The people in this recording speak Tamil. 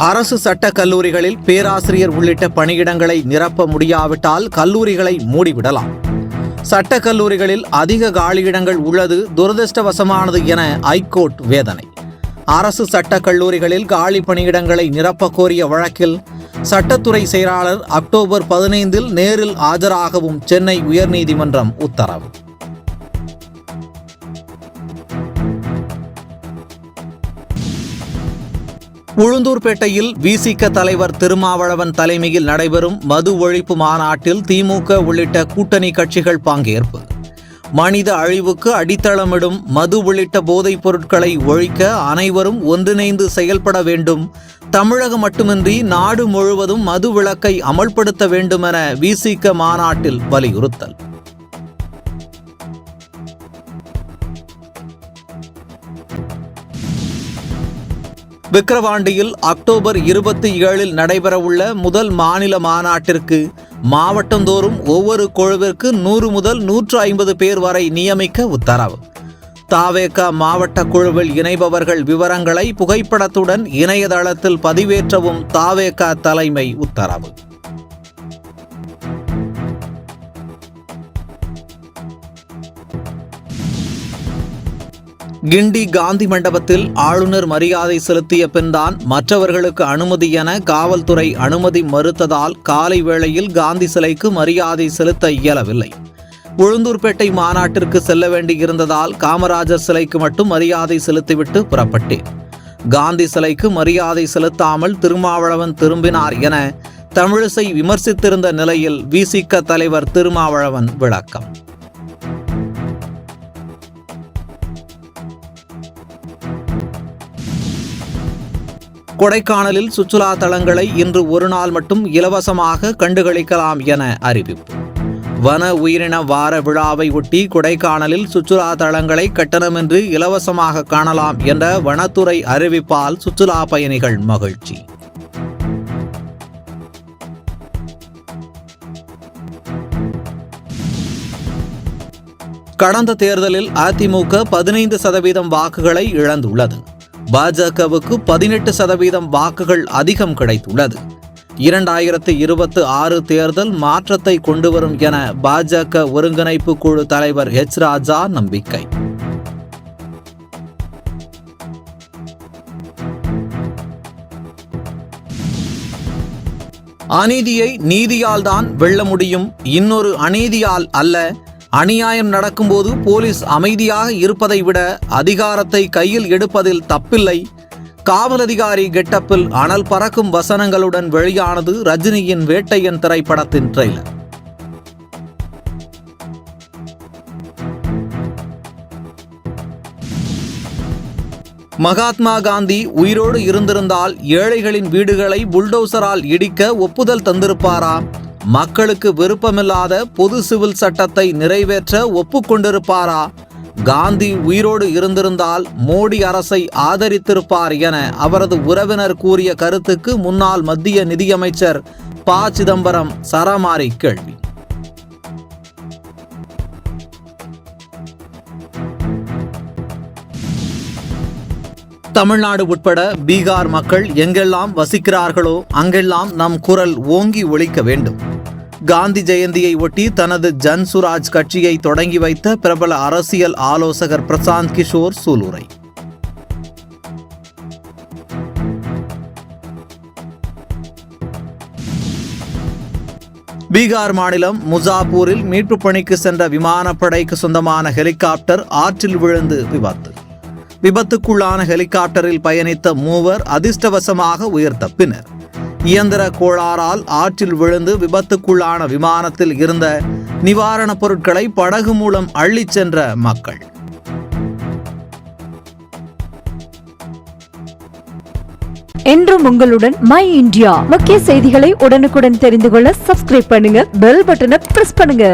அரசு சட்டக் கல்லூரிகளில் பேராசிரியர் உள்ளிட்ட பணியிடங்களை நிரப்ப முடியாவிட்டால் கல்லூரிகளை மூடிவிடலாம். சட்டக் கல்லூரிகளில் அதிக காலியிடங்கள் உள்ளது துரதிருஷ்டவசமானது என ஐகோர்ட் வேதனை. அரசு சட்டக் கல்லூரிகளில் காலி பணியிடங்களை நிரப்ப கோரிய வழக்கில் சட்டத்துறை செயலாளர் அக்டோபர் 15 நேரில் ஆஜராகவும் சென்னை உயர்நீதிமன்றம் உத்தரவு. உளுந்தூர்பேட்டையில் விசிக தலைவர் திருமாவளவன் தலைமையில் நடைபெறும் மது ஒழிப்பு மாநாட்டில் திமுக உள்ளிட்ட கூட்டணி கட்சிகள் பங்கேற்பு. மனித அழிவுக்கு அடித்தளமிடும் மது உள்ளிட்ட போதைப் பொருட்களை ஒழிக்க அனைவரும் ஒன்றிணைந்து செயல்பட வேண்டும். தமிழகம் மட்டுமின்றி நாடு முழுவதும் மது விலக்கை அமல்படுத்த வேண்டும் என விசிக மாநாட்டில் வலியுறுத்தல். விக்கிரவாண்டியில் அக்டோபர் 27 நடைபெறவுள்ள முதல் மாநில மாநாட்டிற்கு மாவட்டந்தோறும் ஒவ்வொரு குழுவிற்கு 100 முதல் 150 பேர் வரை நியமிக்க உத்தரவு. தாவேக மாவட்ட குழுவில் இணைபவர்கள் விவரங்களை புகைப்படத்துடன் இணையதளத்தில் பதிவேற்றவும் தாவேக தலைமை உத்தரவு. கிண்டி காந்தி மண்டபத்தில் ஆளுநர் மரியாதை செலுத்திய பின்தான் மற்றவர்களுக்கு அனுமதி என காவல்துறை அனுமதி மறுத்ததால் காலை வேளையில் காந்தி சிலைக்கு மரியாதை செலுத்த இயலவில்லை. உளுந்தூர்பேட்டை மாநாட்டிற்கு செல்ல வேண்டியிருந்ததால் காமராஜர் சிலைக்கு மட்டும் மரியாதை செலுத்திவிட்டு புறப்பட்டேன். காந்தி சிலைக்கு மரியாதை செலுத்தாமல் திருமாவளவன் திரும்பினார் என தமிழிசை விமர்சித்திருந்த நிலையில் விசிக தலைவர் திருமாவளவன் விளக்கம். கொடைக்கானலில் சுற்றுலா தலங்களை இன்று ஒரு நாள் மட்டும் இலவசமாக கண்டுகளிக்கலாம் என அறிவிப்பு. வன உயிரின வார விழாவை ஒட்டி கொடைக்கானலில் சுற்றுலா தலங்களை கட்டணமின்றி இலவசமாக காணலாம் என்ற வனத்துறை அறிவிப்பால் சுற்றுலா பயணிகள் மகிழ்ச்சி. கடந்த தேர்தலில் அதிமுக 15% வாக்குகளை இழந்துள்ளது. பாஜகவுக்கு 18% வாக்குகள் அதிகம் கிடைத்துள்ளது. 2026 தேர்தல் மாற்றத்தை கொண்டுவரும் என பாஜக ஒருங்கிணைப்பு குழு தலைவர் எச். ராஜா நம்பிக்கை. அநீதியை நீதியால் தான் வெல்ல முடியும், இன்னொரு அநீதியால் அல்ல. அநியாயம் நடக்கும்போது போலீஸ் அமைதியாக இருப்பதை விட அதிகாரத்தை கையில் எடுப்பதில் தப்பில்லை. காவல் அதிகாரி கெட்டப்பில் அனல் பறக்கும் வசனங்களுடன் வெளியானது ரஜினியின் வேட்டையன் திரைப்படத்தின் ட்ரெய்லர். மகாத்மா காந்தி உயிரோடு இருந்திருந்தால் ஏழைகளின் வீடுகளை புல்டோசரால் இடிக்க ஒப்புதல் தந்திருப்பாரா? மக்களுக்கு விருப்பமில்லாத பொது சிவில் சட்டத்தை நிறைவேற்ற ஒப்புக்கொண்டிருப்பாரா? காந்தி உயிரோடு இருந்திருந்தால் மோடி அரசை ஆதரித்திருப்பார் என அவரது உறவினர் கூறிய கருத்துக்கு முன்னாள் மத்திய நிதியமைச்சர் ப. சிதம்பரம் சரமாரி கேள்வி. தமிழ்நாடு உட்பட பீகார் மக்கள் எங்கெல்லாம் வசிக்கிறார்களோ அங்கெல்லாம் நம் குரல் ஓங்கி ஒலிக்க வேண்டும். காந்தி ஜெயந்தியை ஒட்டி தனது ஜன்சுராஜ் கட்சியை தொடங்கி வைத்த பிரபல அரசியல் ஆலோசகர் பிரசாந்த் கிஷோர் சூலூரை. பீகார் மாநிலம் முசாப்பூரில் மீட்புப் பணிக்கு சென்ற விமானப்படைக்கு சொந்தமான ஹெலிகாப்டர் ஆற்றில் விழுந்து விபத்து. விபத்துக்குள்ளான ஹெலிகாப்டரில் பயணித்த 3 அதிர்ஷ்டவசமாக உயிர் தப்பினர். இயந்திர கோளாறால் ஆற்றில் விழுந்து விபத்துக்குள்ளான விமானத்தில் இருந்த நிவாரணப் பொருட்களை படகு மூலம் அள்ளிச் சென்ற மக்கள். என்றும் உங்களுடன் மை இந்தியா. முக்கிய செய்திகளை உடனுக்குடன் தெரிந்து கொள்ள சப்ஸ்கிரைப் பண்ணுங்க, பெல் பட்டனை பிரஸ் பண்ணுங்க.